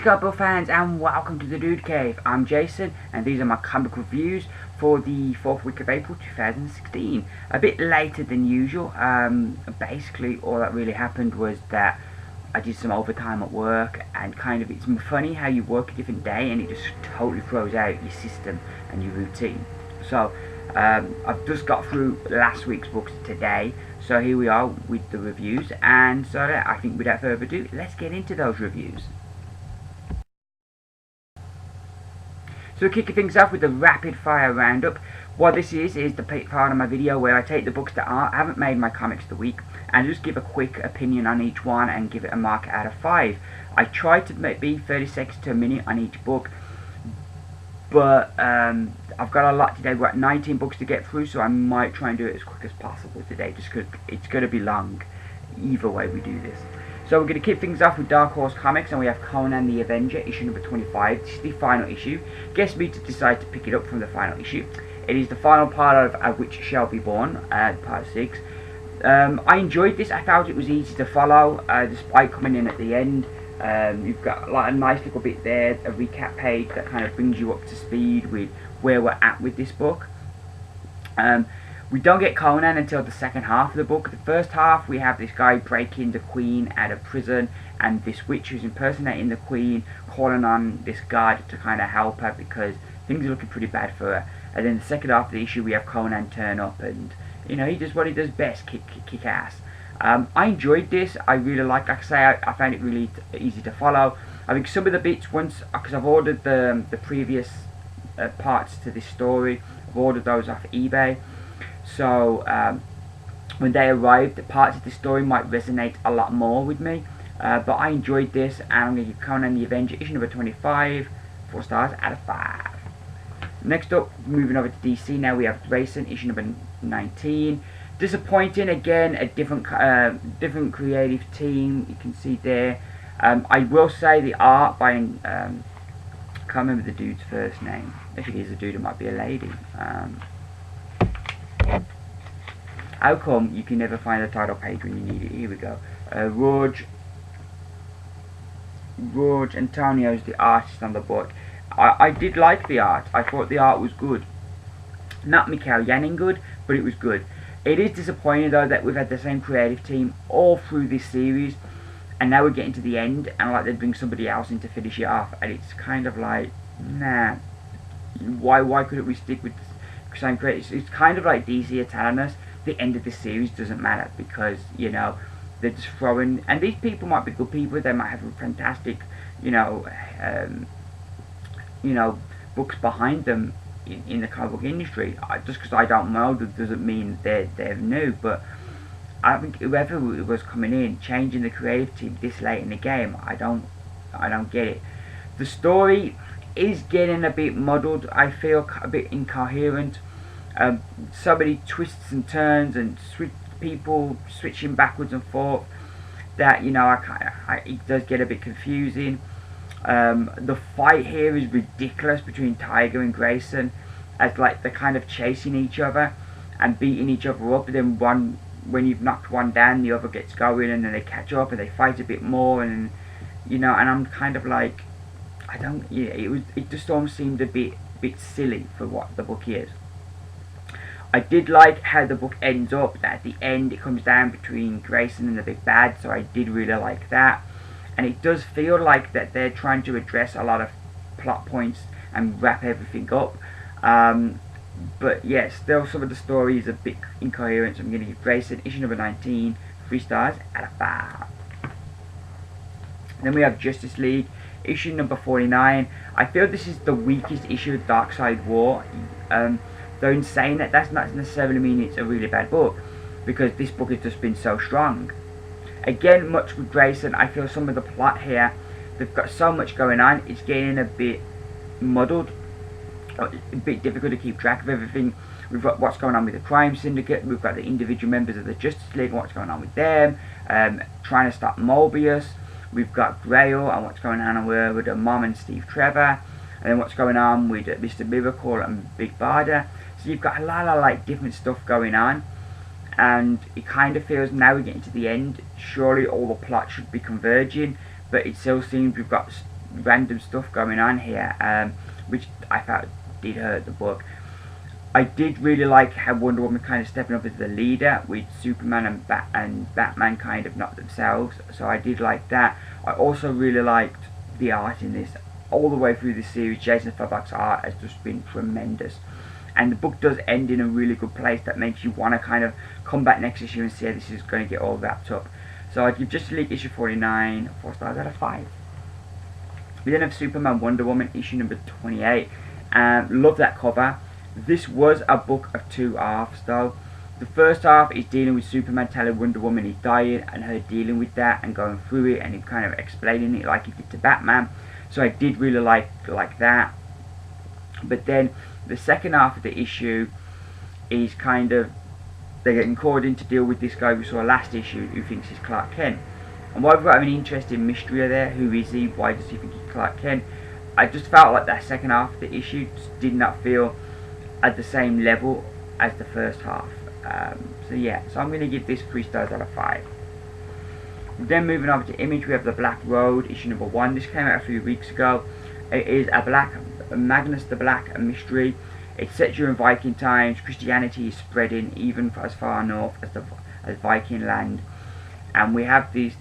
Greetings comic book fans and welcome to the Dude Cave. I'm Jason and these are my comic reviews for the 4th week of April 2016. A bit later than usual. Basically all that really happened was that I did some overtime at work, and it's funny how you work a different day and it just totally throws out your system and your routine. So I've just got through last week's books today, so here we are with the reviews, and so I think without further ado, let's get into those reviews. So kicking things off with the rapid fire roundup. What this is the part of my video where I take the books that I haven't made my comics of the week and just give a quick opinion on each one and give it a mark out of 5. I try to be 30 seconds to a minute on each book, but I've got a lot today. We've got 19 books to get through, so I might try and do it as quick as possible today, just because it's going to be long either way we do this. So we're going to kick things off with Dark Horse Comics, and we have Conan the Avenger, issue number 25. This is the final issue. Guess me to decide to pick it up from the final issue. It is the final part of Which Shall Be Born, part 6. I enjoyed this. I thought it was easy to follow, despite coming in at the end. You've got a nice little bit there, a recap page that kind of brings you up to speed with where we're at with this book. We don't get Conan until the second half of the book. The first half, we have this guy breaking the Queen out of prison, and this witch who's impersonating the Queen, calling on this guard to kind of help her because things are looking pretty bad for her. And then the second half of the issue, we have Conan turn up, and he does what he does best, kick ass. I enjoyed this. I really like I say, I found it really easy to follow. I think some of the bits, because I've ordered the previous parts to this story, I've ordered those off eBay. So when they arrived, the parts of the story might resonate a lot more with me. But I enjoyed this, and I'm going to give Conan the Avenger, issue number 25, 4 stars out of 5. Next up, moving over to DC, now we have Grayson, issue number 19. Disappointing, again, a different creative team, you can see there. I will say the art by, I can't remember the dude's first name. If it is a dude, it might be a lady. How come you can never find the title page when you need it? Here we go. George Antonio's the artist on the book. I did like the art. I thought the art was good. Not Michael Yanning good, but it was good. It is disappointing though that we've had the same creative team all through this series, and now we're getting to the end and like they bring somebody else in to finish it off, and it's kind of like, nah. Why couldn't we stick with the same creators? It's kind of like DC are telling us the end of this series doesn't matter because they're just throwing, and these people might be good people, they might have a fantastic books behind them in the comic book industry. Just because I don't know that doesn't mean they're new, but I think whoever was coming in, changing the creative team this late in the game, I don't get it. The story is getting a bit muddled. I feel a bit incoherent. So many twists and turns and people switching backwards and forth that it does get a bit confusing. The fight here is ridiculous between Tiger and Grayson, as like they're kind of chasing each other and beating each other up, and then when you've knocked one down, the other gets going, and then they catch up and they fight a bit more, and and I'm kind of like, it just almost seemed a bit silly for what the book is. I did like how the book ends up, that at the end it comes down between Grayson and the big bad, so I did really like that. And it does feel like that they're trying to address a lot of plot points and wrap everything up. But yeah, still some of the story is a bit incoherent, so I'm going to give Grayson, issue number 19, 3 stars out of 5. Then we have Justice League, issue number 49. I feel this is the weakest issue of Darkseid War. Though in saying that, that's not necessarily mean it's a really bad book, because this book has just been so strong. Again, much with Grayson, I feel some of the plot here, they've got so much going on, it's getting a bit muddled, a bit difficult to keep track of everything. We've got what's going on with the crime syndicate, we've got the individual members of the Justice League and what's going on with them, trying to stop Mobius, we've got Grail and what's going on with the mom and Steve Trevor, and then what's going on with Mr. Miracle and Big Barda. So you've got a lot of different stuff going on, and it kind of feels now we're getting to the end, surely all the plots should be converging, but it still seems we've got random stuff going on here, which I felt did hurt the book. I did really like how Wonder Woman kind of stepping up as the leader, with Superman and Batman kind of not themselves, so I did like that. I also really liked the art in this. All the way through this series, Jason Fabok's art has just been tremendous. And the book does end in a really good place that makes you want to kind of come back next issue and see how this is going to get all wrapped up. So I'd give Justice League issue 49 4 stars out of 5. We then have Superman Wonder Woman issue number 28. Love that cover. This was a book of two halves though. The first half is dealing with Superman telling Wonder Woman he's dying, and her dealing with that and going through it, and him kind of explaining it like he did to Batman. So I did really like that. But then the second half of the issue is kind of, they're getting called in to deal with this guy we saw last issue who thinks he's Clark Kent. And while we've got an interesting mystery there, who is he, why does he think he's Clark Kent, I just felt like that second half of the issue just did not feel at the same level as the first half. So yeah, so I'm going to give this 3 stars out of 5. Then moving over to Image, we have The Black Road, issue number 1. This came out a few weeks ago. It is a Magnus the Black, a mystery. It sets you in Viking times. Christianity is spreading even as far north as Viking land. And we have these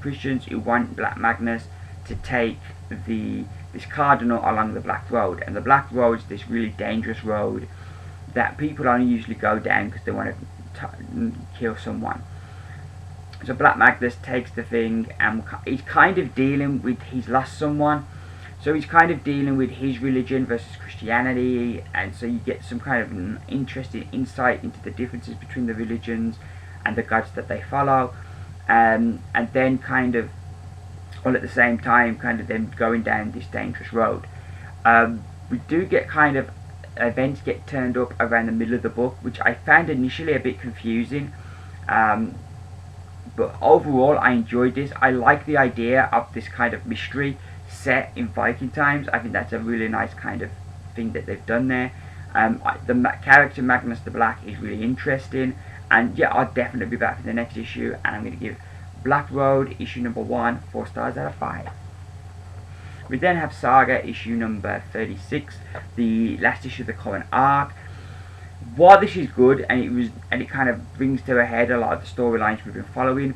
Christians who want Black Magnus to take this cardinal along the Black Road. And the Black Road is this really dangerous road that people only usually go down because they want to kill someone. So Black Magnus takes the thing, and he's kind of dealing with, he's lost someone, so he's kind of dealing with his religion versus Christianity, and so you get some kind of interesting insight into the differences between the religions and the gods that they follow, and then kind of, all at the same time, kind of them going down this dangerous road. We do get kind of events get turned up around the middle of the book, which I found initially a bit confusing. But overall, I enjoyed this. I like the idea of this kind of mystery set in Viking times. I think that's a really nice kind of thing that they've done there. The character Magnus the Black is really interesting. And yeah, I'll definitely be back for the next issue. And I'm going to give Black Road issue number 1 4 stars out of 5. We then have Saga issue number 36, the last issue of the current arc. While this is good, and it kind of brings to a head a lot of the storylines we've been following,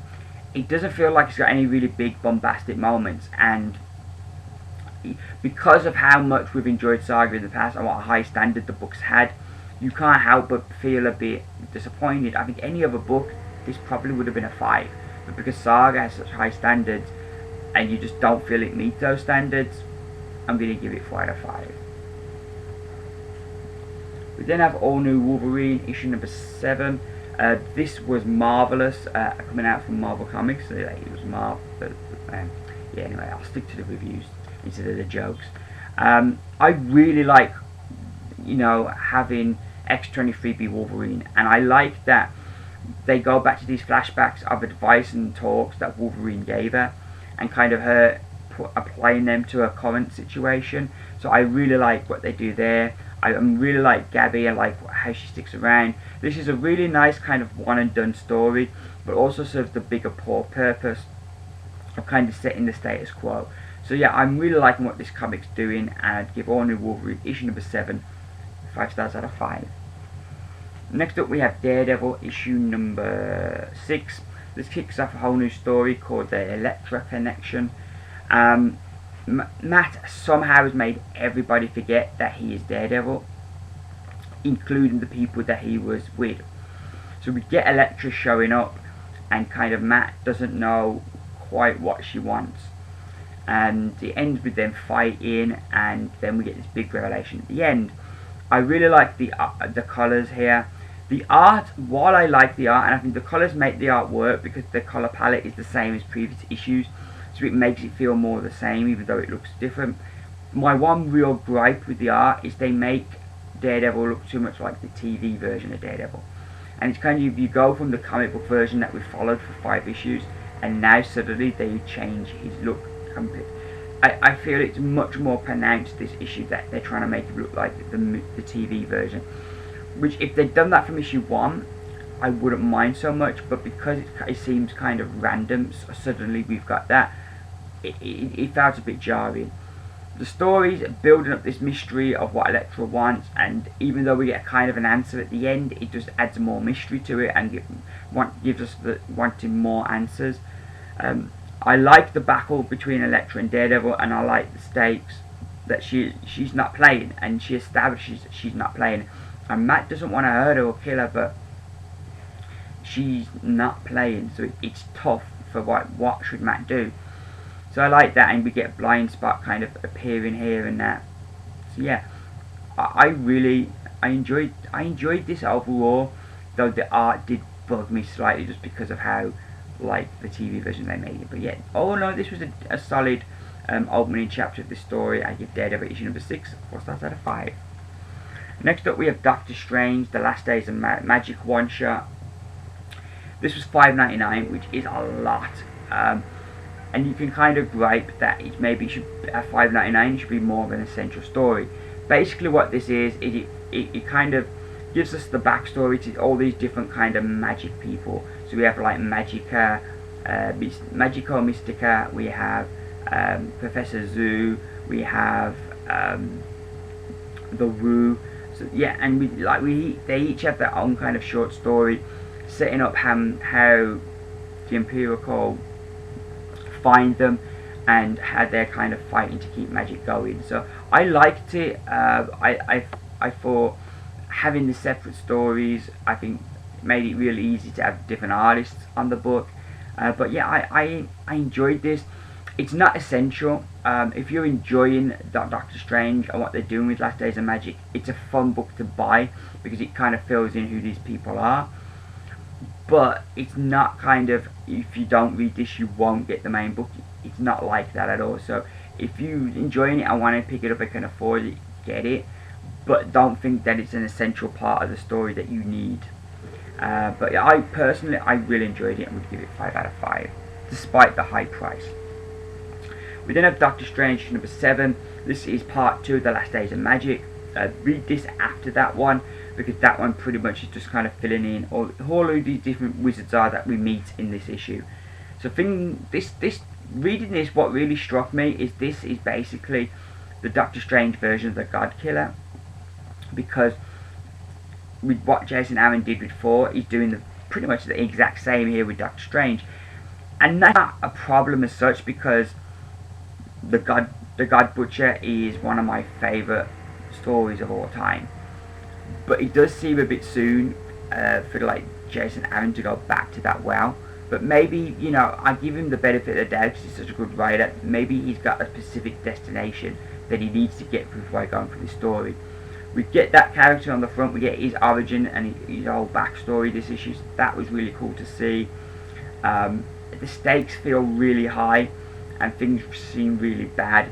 it doesn't feel like it's got any really big bombastic moments, and because of how much we've enjoyed Saga in the past and what a high standard the book's had, you can't help but feel a bit disappointed. I think any other book, this probably would have been a 5, but because Saga has such high standards and you just don't feel it meets those standards, I'm going to give it 4 out of 5. We then have All New Wolverine issue number 7. This was marvellous, coming out from Marvel Comics. So it was yeah, anyway, I'll stick to the reviews instead of the jokes. I really like, having X-23 be Wolverine, and I like that they go back to these flashbacks of advice and talks that Wolverine gave her, and kind of her applying them to her current situation. So I really like what they do there. I really like Gabby. I like how she sticks around. This is a really nice kind of one and done story, but also serves the bigger purpose of kind of setting the status quo. So yeah, I'm really liking what this comic's doing, and I'd give All New Wolverine issue number 7 5 stars out of 5. Next up we have Daredevil issue number 6. This kicks off a whole new story called the Elektra Connection. Matt somehow has made everybody forget that he is Daredevil, including the people that he was with. So we get Elektra showing up, and kind of Matt doesn't know quite what she wants. And it ends with them fighting, and then we get this big revelation at the end. I really like the colours here. The art, while I like the art, and I think the colours make the art work because the colour palette is the same as previous issues, so it makes it feel more the same even though it looks different. My one real gripe with the art is they make Daredevil look too much like the TV version of Daredevil. And it's kind of, you go from the comic book version that we followed for 5 issues, and now suddenly they change his look completely. I feel it's much more pronounced this issue that they're trying to make it look like the TV version. Which, if they'd done that from issue 1, I wouldn't mind so much, but because it seems kind of random, so suddenly we've got that, it felt a bit jarring. The story's building up this mystery of what Elektra wants, and even though we get kind of an answer at the end, it just adds more mystery to it and gives us wanting more answers. I like the battle between Elektra and Daredevil, and I like the stakes that she's not playing, and she establishes that she's not playing. And Matt doesn't want to hurt her or kill her, but she's not playing, so it's tough for what should Matt do. So I like that, and we get Blind Spot kind of appearing here and there. So yeah, I enjoyed this overall, though the art did bug me slightly just because of how like the TV version they made it. But yeah, oh no, this was a solid opening chapter of this story. I give Daredevil issue number 6 4 stars out of 5. Next up we have Doctor Strange, The Last Days of Magic one shot. This was $5.99, which is a lot. And you can kind of gripe that it maybe should at $5.99 it should be more of an essential story. Basically what this is it kind of gives us the backstory to all these different kind of magic people. So we have like Magica, Magico Mystica, we have Professor Zoo, we have the Wu. So yeah, and they each have their own kind of short story, setting up how the Empirical find them and how they're kind of fighting to keep magic going. So I liked it. I thought having the separate stories, I think, made it really easy to have different artists on the book. But yeah, I enjoyed this. It's not essential. If you're enjoying Doctor Strange and what they're doing with Last Days of Magic, it's a fun book to buy because it kind of fills in who these people are. But it's not kind of, if you don't read this you won't get the main book. It's not like that at all. So if you're enjoying it and want to pick it up and can afford it, get it. But don't think that it's an essential part of the story that you need. But yeah, I personally really enjoyed it and would give it 5 out of 5 despite the high price. We then have Doctor Strange number 7. This is part 2 of The Last Days of Magic. Read this after that one, because that one pretty much is just kind of filling in all of these different wizards are that we meet in this issue. So reading this, what really struck me is this is basically the Doctor Strange version of the God Killer, because with what Jason Aaron did with 4, he's doing pretty much the exact same here with Doctor Strange, and that's not a problem as such, because the God Butcher is one of my favourite stories of all time. But it does seem a bit soon for like Jason Aaron to go back to that well. But maybe, you know, I give him the benefit of the doubt because he's such a good writer. Maybe he's got a specific destination that he needs to get before going for this story. We get that character on the front, we get his origin and his whole backstory, this issue. That was really cool to see. The stakes feel really high and things seem really bad.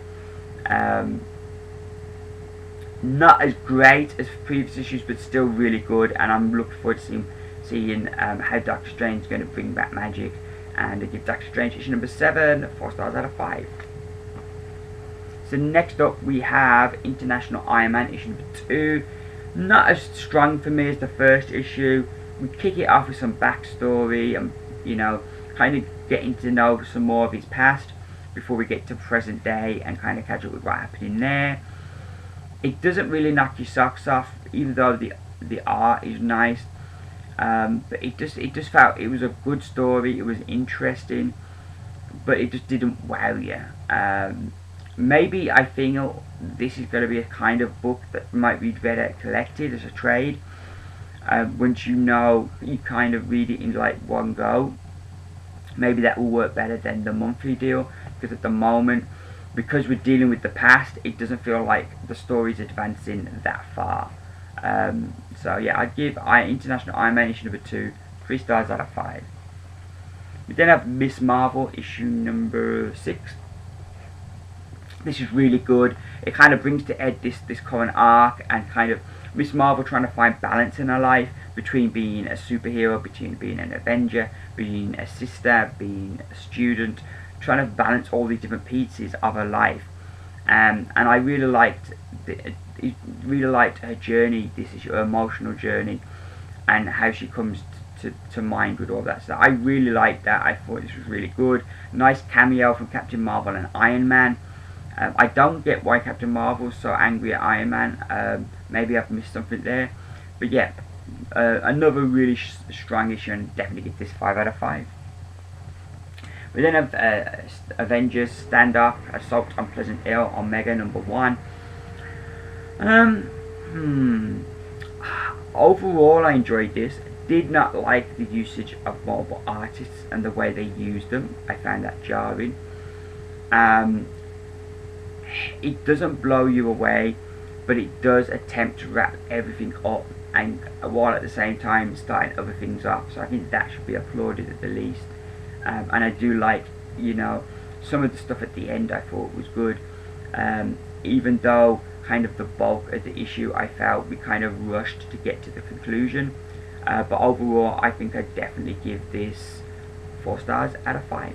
Not as great as previous issues, but still really good, and I'm looking forward to seeing how Doctor Strange is going to bring back magic. And I give Doctor Strange issue number 7 4 stars out of 5. So next up we have International Iron Man issue number 2. Not as strong for me as the first issue. We kick it off with some backstory and, you know, kind of getting to know some more of his past before we get to present day and kind of catch up with what happened in there. It doesn't really knock your socks off, even though the art is nice. But it just felt it was a good story. It was interesting, but it just didn't wow you. Maybe I feel this is going to be a kind of book that might be better collected as a trade. Once you know, you kind of read it in like one go. Maybe that will work better than the monthly deal, because at the moment, because we're dealing with the past, it doesn't feel like the story's advancing that far. So yeah, I'd give International Iron Man issue number 2 3 stars out of 5. We then have Miss Marvel issue number 6. This is really good. It kind of brings to head this current arc, and kind of Miss Marvel trying to find balance in her life between being a superhero, between being an Avenger, being a sister, being a student, trying to balance all these different pieces of her life. And I really liked her journey. This is her emotional journey, and how she comes to mind with all that stuff. I really liked that. I thought this was really good. Nice cameo from Captain Marvel and Iron Man. I don't get why Captain Marvel's so angry at Iron Man. Maybe I've missed something there. But yeah, another really strong issue, and definitely give this 5 out of 5. We then have Avengers Standoff Assault on Pleasant Hill Omega #1. Overall, I enjoyed this. Did not like the usage of Marvel artists and the way they used them. I found that jarring. It doesn't blow you away, but it does attempt to wrap everything up, and while at the same time starting other things up. So I think that should be applauded at the least. And I do like, you know, some of the stuff at the end I thought was good. Even though kind of the bulk of the issue I felt we kind of rushed to get to the conclusion. But overall, I think I'd definitely give this 4 stars out of 5.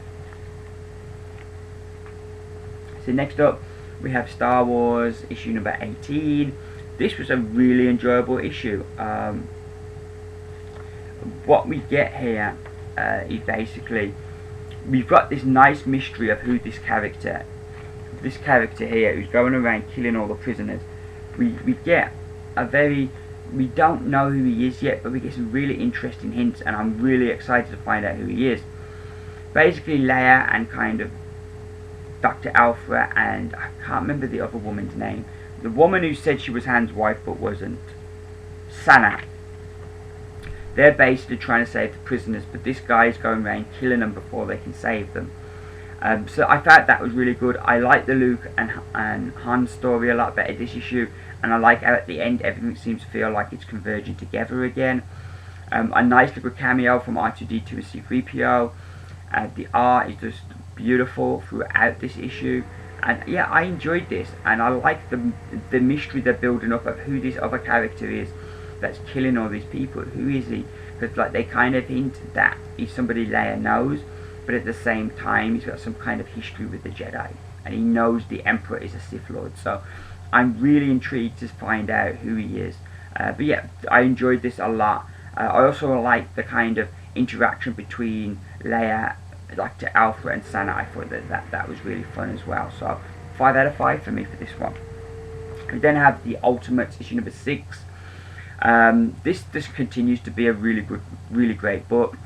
So next up, we have Star Wars issue number 18. This was a really enjoyable issue. What we get here is basically, we've got this nice mystery of who this character here who's going around killing all the prisoners. We get a very, we don't know who he is yet, but we get some really interesting hints, and I'm really excited to find out who he is. Basically, Leia and kind of Dr. Alpha, and I can't remember the other woman's name. The woman who said she was Han's wife but wasn't. Sana. They're basically trying to save the prisoners, but this guy is going around killing them before they can save them. So I thought that was really good. I like the Luke and Han story a lot better this issue, and I like how at the end everything seems to feel like it's converging together again. A nice little cameo from R2-D2 and C-3PO. The art is just beautiful throughout this issue, and yeah, I enjoyed this, and I like the mystery they're building up of who this other character is that's killing all these people. Who is he? Because like they kind of hint that he's somebody Leia knows, but at the same time he's got some kind of history with the Jedi, and he knows the Emperor is a Sith Lord. So I'm really intrigued to find out who he is. But yeah, I enjoyed this a lot. I also like the kind of interaction between Leia, Dr. Alpha and Sana. I thought that was really fun as well. So 5 out of 5 for me for this one. We then have the Ultimates issue number 6. This continues to be a really good, really great book.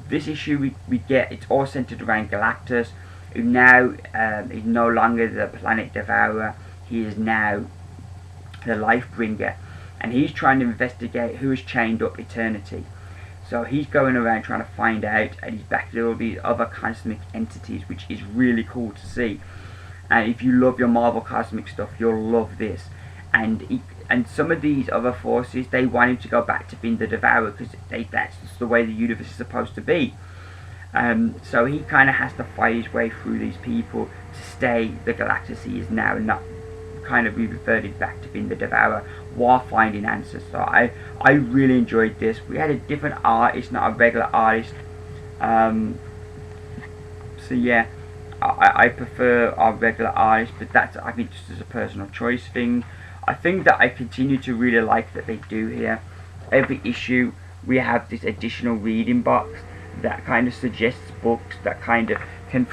This issue we get, it's all centered around Galactus, who now is no longer the planet devourer. He is now the Lifebringer, and he's trying to investigate who has chained up eternity. So he's going around trying to find out, and he's backed with all these other cosmic entities, which is really cool to see. And if you love your Marvel cosmic stuff, you'll love this. And some of these other forces, they want him to go back to being the Devourer, because that's just the way the universe is supposed to be. So he kind of has to fight his way through these people to stay the Galactus he is now, and not kind of be reverted back to being the Devourer while finding answers. So I really enjoyed this. We had a different artist, not a regular artist. So yeah, I prefer our regular artist, but that's, I think, just as a personal choice thing. I think that I continue to really like that they do here. Every issue we have this additional reading box that kind of suggests books that kind of can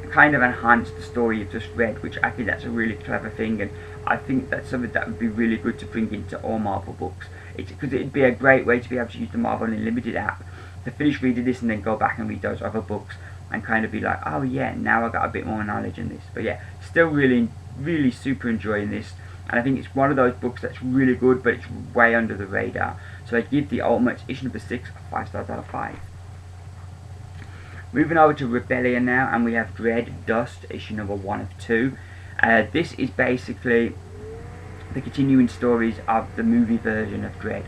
kind of enhance the story you've just read, which I think that's a really clever thing, and I think that's something that would be really good to bring into all Marvel books. Because it'd be a great way to be able to use the Marvel Unlimited app to finish reading this and then go back and read those other books and kind of be like, oh yeah, now I got a bit more knowledge in this. But yeah, still really super enjoying this, and I think it's one of those books that's really good, but it's way under the radar. So I give the Ultimates issue number 6 5 stars out of 5. Moving over to Rebellion now, and we have Dread Dust issue number 1 of 2. This is basically the continuing stories of the movie version of Dread.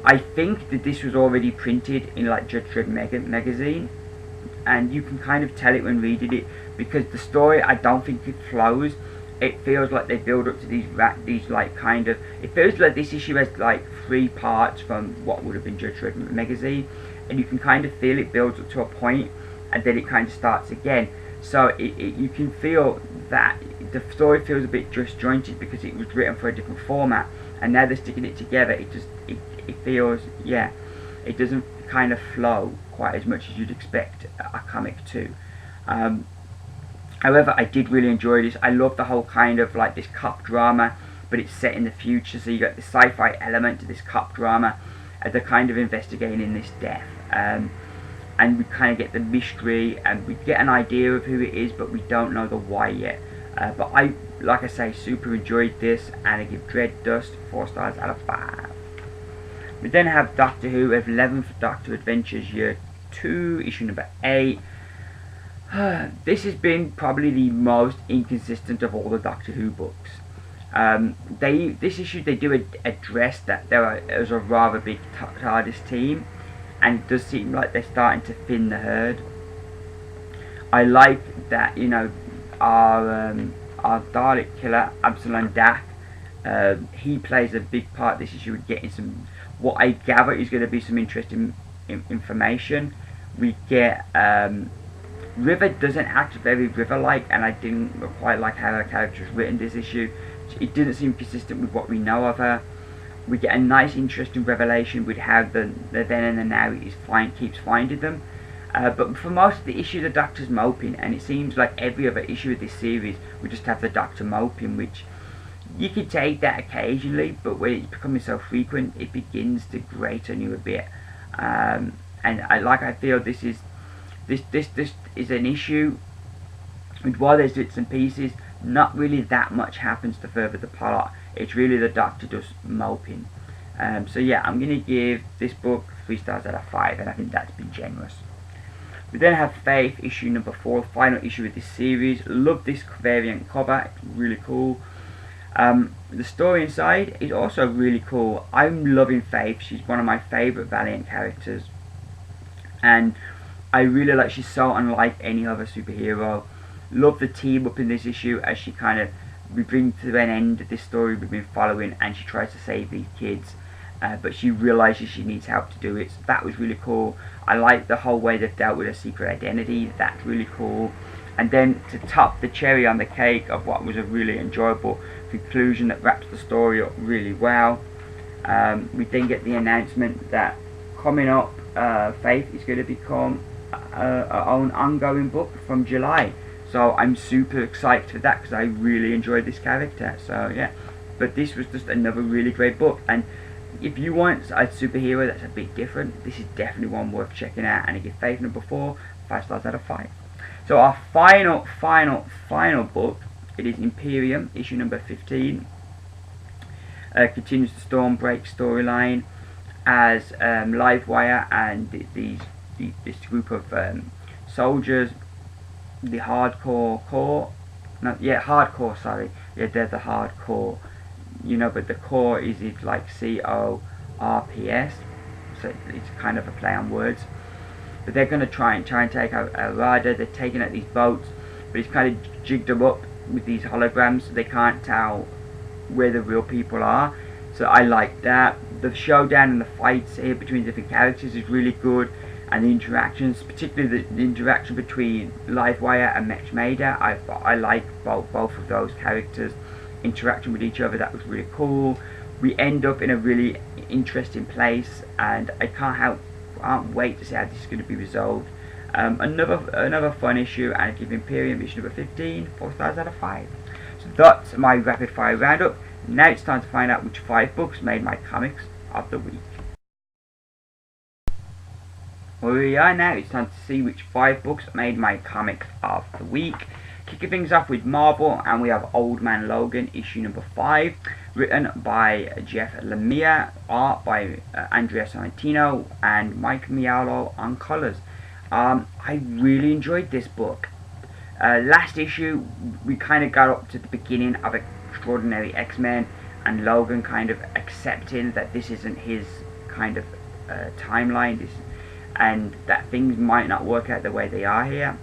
I think that this was already printed in like Judge Dredd magazine, and you can kind of tell it when reading it, because the story, I don't think it flows. It feels like they build up to these like kind of, it feels like this issue has like 3 parts from what would have been Judge Dredd magazine, and you can kind of feel it builds up to a point and then it kind of starts again. So you can feel that the story feels a bit disjointed because it was written for a different format, and now they're sticking it together. it feels, yeah, it doesn't kind of flow quite as much as you'd expect a comic to. However, I did really enjoy this. I love the whole kind of like this cop drama, but it's set in the future, so you got the sci-fi element to this cop drama. They're kind of investigating this death, and we kind of get the mystery, and we get an idea of who it is, but we don't know the why yet. But I, like I say, super enjoyed this, and I give Dread Dust 4 stars out of 5. We then have Doctor Who 11th Doctor Adventures Year 2, issue number 8. This has been probably the most inconsistent of all the Doctor Who books. This issue they do address that there's a rather big TARDIS team, and it does seem like they're starting to thin the herd. I like that, you know, our Dalek killer Absalom Dath, he plays a big part this issue with getting some, what I gather is going to be some interesting information. We get River doesn't act very River-like, and I didn't quite like how her character was written this issue. It didn't seem consistent with what we know of her. We get a nice, interesting revelation with how the then and the now keeps finding them. But for most of the issue, the Doctor's moping, and it seems like every other issue of this series, we just have the Doctor moping, which you could take that occasionally, but when it's becoming so frequent, it begins to grate on you a bit. And I feel this is an issue with, while there's bits and pieces, not really that much happens to further the plot. It's really the Doctor just moping. So yeah, I'm going to give this book 3 stars out of 5, and I think that's been generous. We then have Faith, issue number 4, final issue of this series. Love this variant cover, it's really cool. The story inside is also really cool. I'm loving Faith. She's one of my favourite Valiant characters, and I really like, she's so unlike any other superhero. Love the team up in this issue as she kind of, we bring to an end this story we've been following, and she tries to save these kids, but she realises she needs help to do it. So that was really cool. I like the whole way they've dealt with her secret identity. That's really cool. And then to top the cherry on the cake of what was a really enjoyable conclusion that wraps the story up really well, we then get the announcement that coming up, Faith is going to become her own ongoing book from July. So I'm super excited for that because I really enjoyed this character. So yeah, but this was just another really great book, and if you want a superhero that's a bit different, this is definitely one worth checking out. And I give Faith number 4 5 stars out of 5. So our final book, it is Imperium, issue number 15. Continues the Stormbreak storyline as Livewire and this group of soldiers, the Hardcore Corps, Hardcore, sorry, yeah, they're the Hardcore, you know, but the Corps is it like CORPS, so it's kind of a play on words. But they're going to try and take out Arada. They're taking out these boats, but it's kind of jigged them up with these holograms, so they can't tell where the real people are. So I like that. The showdown and the fights here between different characters is really good, and the interactions, particularly the interaction between Livewire and Mech Maida, I like both of those characters interacting with each other. That was really cool. We end up in a really interesting place, and I can't wait to see how this is going to be resolved. Another fun issue, and I give Imperium issue number 15 4 stars out of 5. So that's my rapid fire roundup. Now it's time to find out which 5 books made my comics of the week. Well, here we are now. It's time to see which 5 books made my comics of the week. Kicking things off with Marvel, and we have Old Man Logan, issue number 5, written by Jeff Lemire, art by Andrea Sorrentino, and Mike Maiolo on colours. I really enjoyed this book. Last issue, we kind of got up to the beginning of Extraordinary X-Men, and Logan kind of accepting that this isn't his kind of timeline, and that things might not work out the way they are here,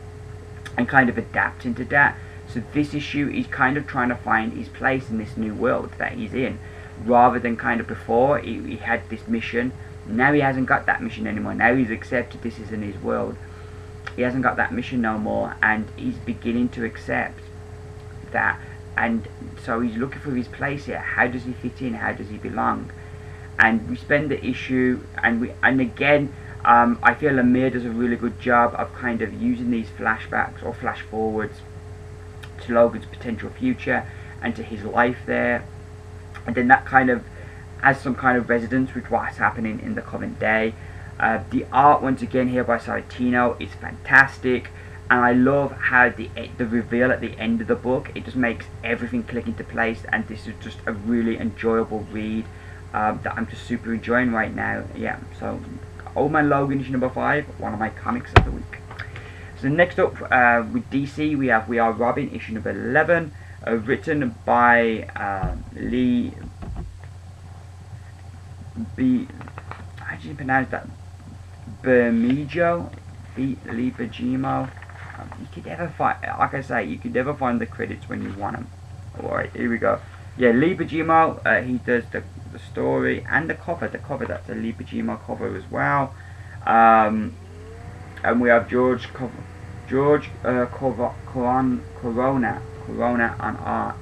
and kind of adapting to that. So this issue is kind of trying to find his place in this new world that he's in, rather than kind of before he had this mission. Now he hasn't got that mission anymore. Now he's accepted this isn't his world. He hasn't got that mission no more, and he's beginning to accept that, and so he's looking for his place here. How does he fit in? How does he belong? and we spend the issue, and again, I feel Lemire does a really good job of kind of using these flashbacks or flash forwards to Logan's potential future and to his life there, and then that kind of has some kind of resonance with what's happening in the current day. The art once again here by Sorrentino is fantastic, and I love how the reveal at the end of the book, it just makes everything click into place, and this is just a really enjoyable read that I'm just super enjoying right now. Yeah, so Old Man Logan issue number 5, one of my comics of the week. So next up with DC we have We Are Robin issue number 11, written by Lee B. How do you pronounce that? Bermejo, Lee Bergimo. You could never find, like I say, you could never find the credits when you want them. Alright, here we go. Yeah, Lee Bergimo, he does the story and the cover. The cover, that's a Lee Bergimo cover as well. And we have George Corona on art.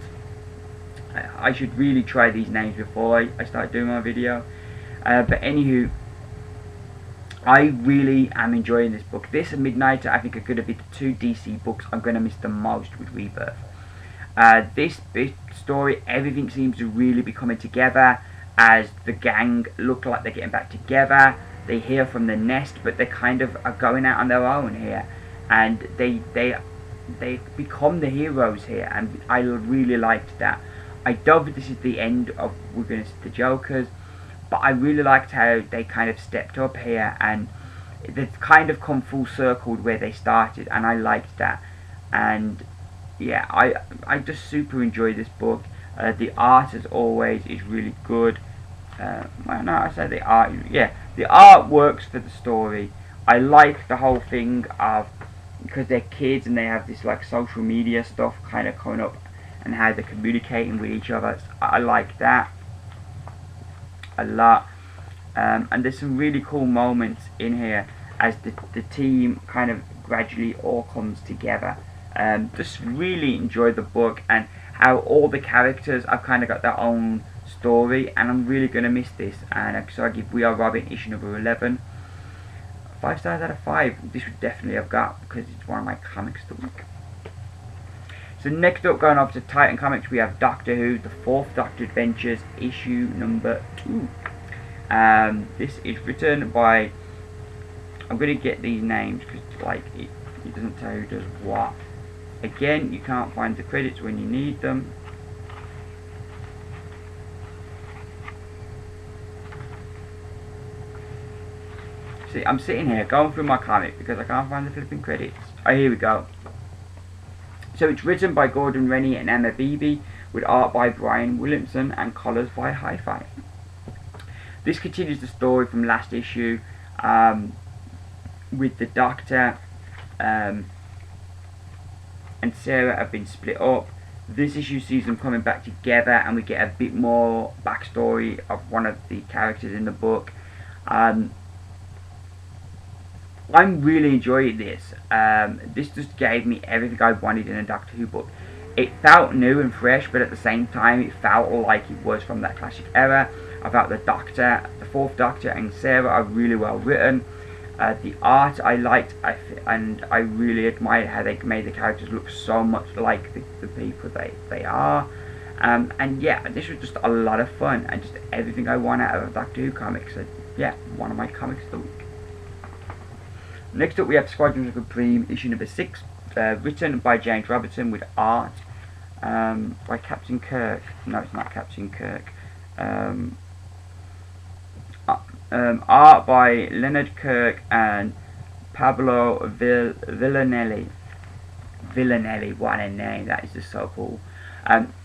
I should really try these names before I start doing my video. But anywho, I really am enjoying this book. This and Midnighter, I think, are going to be the two DC books I'm going to miss the most with Rebirth. This story, everything seems to really be coming together as the gang look like they're getting back together. They hear from the Nest, but they kind of are going out on their own here, and they become the heroes here, and I really liked that. I doubt this is the end of we're going to see the Jokers, but I really liked how they kind of stepped up here, and they've kind of come full circle where they started, and I liked that. And yeah, I just super enjoy this book. The art, as always, is really good. Well, no, I say the art. Yeah, the art works for the story. I like the whole thing of, because they're kids and they have this like social media stuff kind of coming up, and how they're communicating with each other. I like that a lot. And there's some really cool moments in here as the team kind of gradually all comes together. Just really enjoyed the book, and how all the characters have kind of got their own story, and I'm really going to miss this. And so I give We Are Robin issue number 11 5 stars out of 5. This would definitely have got, because it's one of my comics of the week. So next up, going off to Titan Comics, we have Doctor Who, the 4th Doctor Adventures, issue number 2. This is written by, I'm going to get these names because like it doesn't tell who does what. Again, you can't find the credits when you need them. See, I'm sitting here going through my comic because I can't find the flipping credits. Oh, here we go. So it's written by Gordon Rennie and Emma Beebe, with art by Brian Williamson and colours by Hi-Fi. This continues the story from last issue, with the Doctor and Sarah have been split up. This issue sees them coming back together, and we get a bit more backstory of one of the characters in the book. I'm really enjoying this. This just gave me everything I wanted in a Doctor Who book. It felt new and fresh, but at the same time it felt like it was from that classic era. I felt the Doctor, the 4th Doctor and Sarah are really well written. The art I liked, and I really admired how they made the characters look so much like the people they are. And yeah, this was just a lot of fun, and just everything I want out of a Doctor Who comic. So yeah, one of my comics of the week. Next up we have Squadron Supreme issue number 6, written by James Robertson, with art by Captain Kirk. No, it's not Captain Kirk. Art by Leonard Kirk and Pablo Villanelli. Villanelli, what a name, that is just so cool.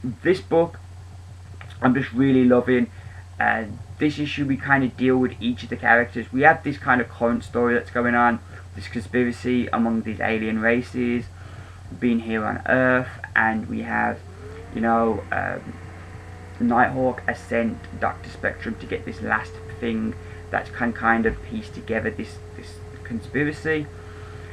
This book I'm just really loving. This issue we kind of deal with each of the characters. We have this kind of current story that's going on, this conspiracy among these alien races being here on Earth, and we have, you know, Nighthawk has sent Dr. Spectrum to get this last thing that can kind of piece together this conspiracy.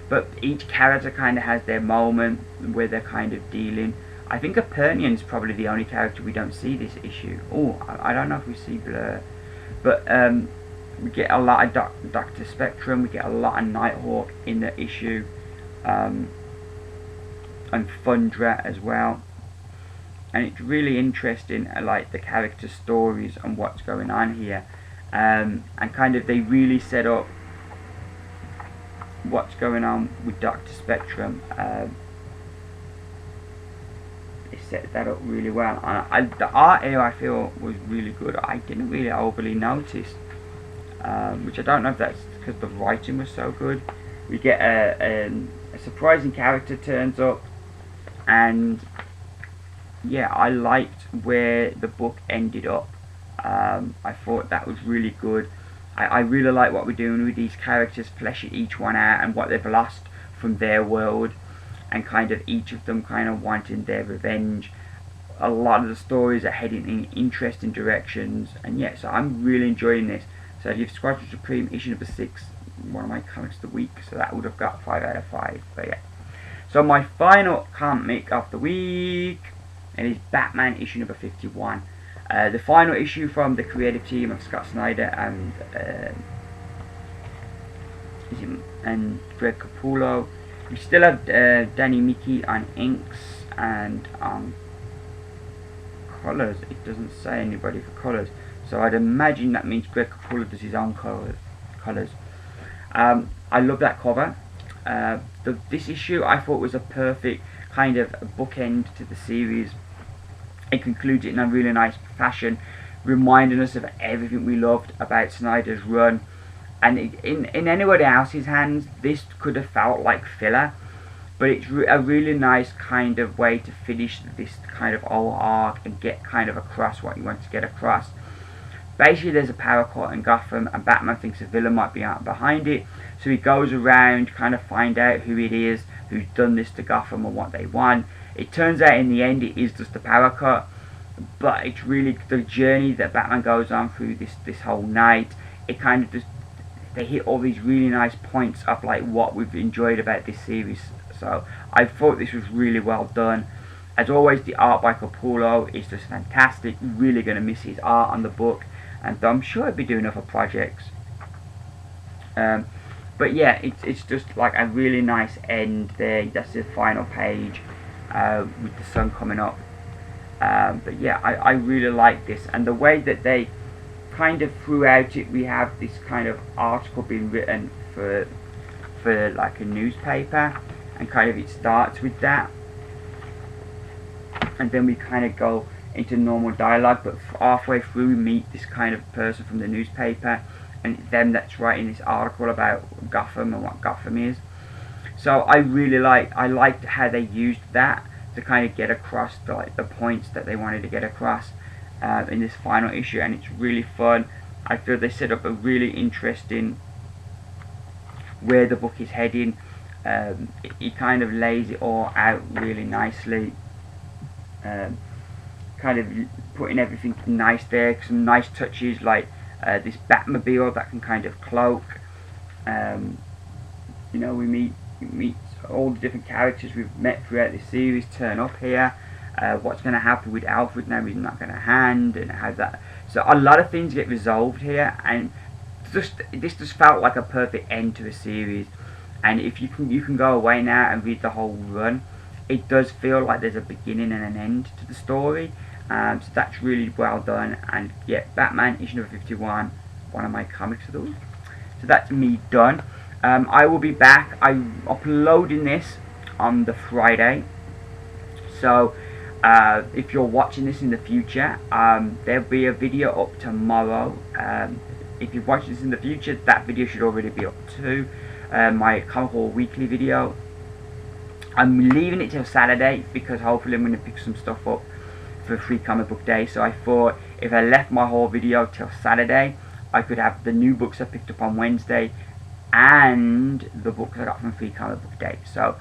But each character kind of has their moment where they're kind of dealing. I think Epernian's probably the only character we don't see this issue. Oh, I don't know if we see Blur. But we get a lot of Dr. Spectrum, we get a lot of Nighthawk in the issue, and Thundra as well. And it's really interesting, like the character stories and what's going on here, and kind of they really set up what's going on with Dr. Spectrum. They set that up really well, and the art here I feel was really good. I didn't really overly notice, which I don't know if that's because the writing was so good. We get a surprising character turns up, and yeah, I liked where the book ended up. I thought that was really good. I really like what we're doing with these characters, fleshing each one out and what they've lost from their world, and kind of each of them kind of wanting their revenge. A lot of the stories are heading in interesting directions, and yeah, so I'm really enjoying this. So I give Squadron Supreme issue number 6 one of my comics of the week, so that would have got 5 out of 5. But yeah, so my final comic of the week, it is Batman issue number 51. The final issue from the creative team of Scott Snyder and Greg Capullo. We still have Danny Miki on inks and on colours. It doesn't say anybody for colours, so I'd imagine that means Greg Capullo does his own colours. I love that cover. This issue I thought was a perfect kind of bookend to the series. It concludes it in a really nice fashion, reminding us of everything we loved about Snyder's run. And in anybody else's hands, this could have felt like filler, but it's a really nice kind of way to finish this kind of whole arc and get kind of across what you want to get across. Basically, there's a power cut in Gotham, and Batman thinks a villain might be out behind it, so he goes around kind of find out who it is who's done this to Gotham and what they want. It turns out in the end it is just a power cut, but it's really the journey that Batman goes on through this whole night. It kind of just, they hit all these really nice points of like what we've enjoyed about this series. So I thought this was really well done. As always, the art by Capullo is just fantastic. Really going to miss his art on the book, and I'm sure he'll be doing other projects. But yeah, it's just like a really nice end there. That's the final page with the sun coming up. But yeah, I really like this, and the way that they kind of throughout it, we have this kind of article being written for like a newspaper, and kind of it starts with that, and then we kind of go into normal dialogue, but halfway through we meet this kind of person from the newspaper, and it's them that's writing this article about Gotham and what Gotham is. So I liked how they used that to kind of get across the points that they wanted to get across in this final issue, and it's really fun. I feel they set up a really interesting where the book is heading. It kind of lays it all out really nicely, kind of putting everything nice there. Some nice touches like this Batmobile that can kind of cloak. You know, we meet all the different characters we've met throughout this series turn up here. What's going to happen with Alfred now? He's not going to hand, and how that. So a lot of things get resolved here, and this just felt like a perfect end to a series. And if you can go away now and read the whole run, it does feel like there's a beginning and an end to the story. So that's really well done. And yeah, Batman issue number 51, one of my comics of the week. So that's me done. I will be back. I'm uploading this on the Friday. So if you're watching this in the future, there'll be a video up tomorrow. If you're watching this in the future, that video should already be up too. My Comic Haul Weekly video. I'm leaving it till Saturday because hopefully I'm going to pick some stuff up for Free Comic Book Day. So I thought if I left my whole video till Saturday, I could have the new books I picked up on Wednesday and the books I got from Free Comic Book Day. So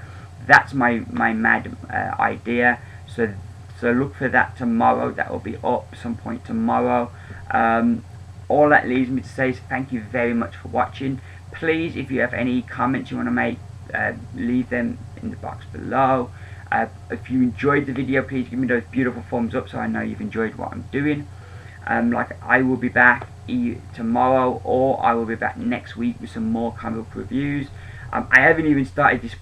that's my mad idea. So look for that tomorrow. That will be up some point tomorrow. All that leaves me to say is thank you very much for watching. Please, if you have any comments you want to make, leave them in the box below. If you enjoyed the video, please give me those beautiful thumbs up so I know you've enjoyed what I'm doing. Like I will be back tomorrow, or I will be back next week with some more comic book reviews. I haven't even started these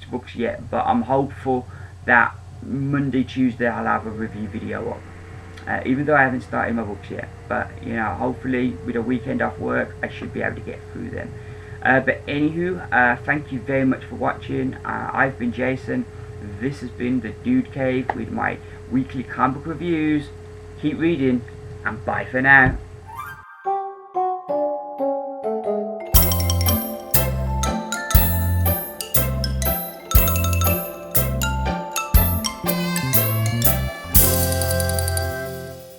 books yet, but I'm hopeful that Monday, Tuesday I'll have a review video up. Even though I haven't started my books yet, but you know, hopefully with a weekend off work I should be able to get through them. But anywho, thank you very much for watching. I've been Jason. This has been the Dude Cave with my weekly comic book reviews. Keep reading, and bye for now.